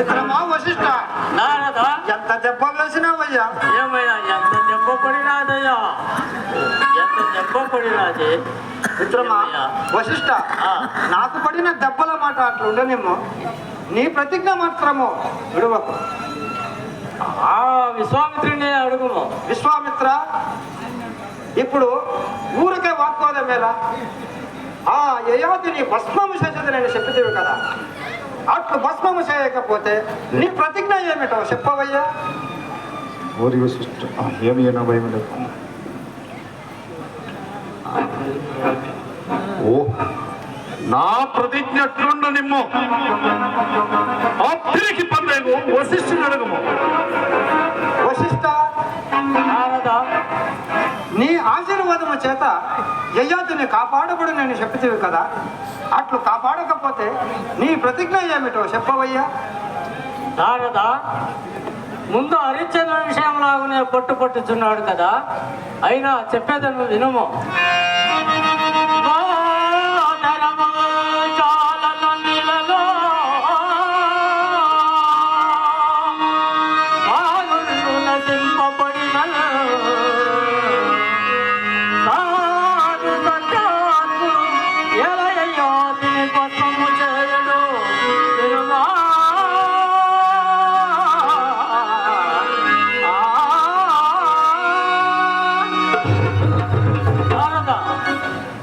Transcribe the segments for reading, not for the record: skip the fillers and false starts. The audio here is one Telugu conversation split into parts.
మిత్రమా వశిష్ట, నారదా ఎంత దెబ్బ వేసినావయ్యా? ఏమైనా ఎంత దెబ్బ పడినాదయ్యా, ఎంత దెబ్బ పడినాది మిత్రమా వశిష్ట, నాకు పడిన దెబ్బల మాట అట్లుండనేమో, నీ ప్రతిజ్ఞ మాత్రము విడువకు. ఆ విశ్వామిత్రుని అడుగుము. విశ్వామిత్ర, ఇప్పుడు ఊరికే వాక్కోదం ఎలా? ఆ యయాతిని భస్మము చేసేదని చెప్పితేవి కదా, అట్లు భస్మము చేయకపోతే నీ ప్రతిజ్ఞ ఏమిటో చెప్పవయ్యా? ఏమి భయం లేదు. ఓ నా ప్రతిజ్ఞ అట్లుండ నిమ్ము. ఆ తిరిగి పందేగు వశిష్ఠుని అడుగుము. వశిష్ట, నారదా నీ ఆశీర్వాదము చేత యయాతిని కాపాడబడు నేను చెప్పితేవి కదా, అట్లు కాపాడకపోతే నీ ప్రతిజ్ఞ ఏమిటో చెప్పవయ్యా? నారదా ముందు హరిశ్చంద్ర విషయంలాగానే పట్టుచున్నాడు కదా, అయినా చెప్పేదను వినుము.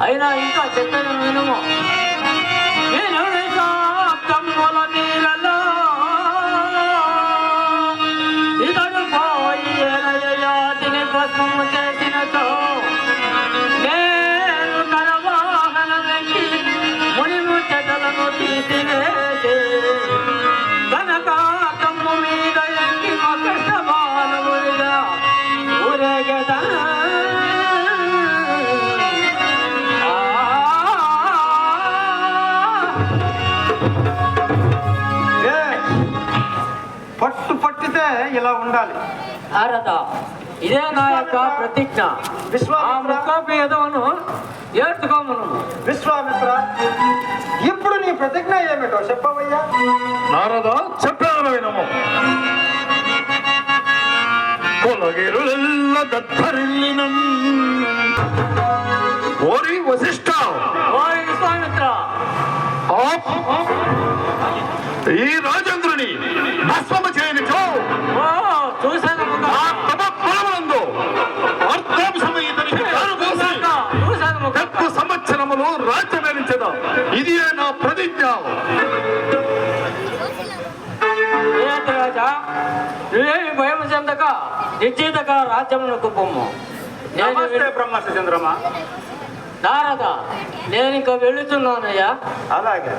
అయినా ఇంకా చెప్పేది వినుము. తమ్ముల నీళ్ళలో ఇతడు పోయి ఏలయాతిని భస్మము చేసినతో నేను కరవాహన వెంటి మునిము చెదలను తీసివేసి కనుక తమ్ము మీద ఎంకి కృష్ణ బాలమునిగా ఊరేగదా. పట్టితే ఇలా ఉండాలి. నారదా ఇదే నా యొక్క ప్రతిజ్ఞ. విశ్వామిత్రను ఏర్చుకోమను. విశ్వామిత్ర, ఇప్పుడు నీ ప్రతిజ్ఞ ఏమిటో చెప్పవయ్యా? నారదా చెప్పాను వినము. ఓరి వశిష్ఠ, ఓరి విశ్వామిత్ర, ఈ రాజేంద్రుని భస్మము చేయనిచో చూశాను సంవత్సరములు రాజ్యమేలించదా. ఇది నా ప్రతిజ్ఞ. రాజా నువ్వేమి భయం చెందక నిర్జీతక రాజ్యమునకు పొమ్ము. బ్రహ్మర్షి చంద్రమా. నారదా నేను ఇంకా వెళుతున్నానయ్యా. అలాగే.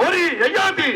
ఓరి యయాతి,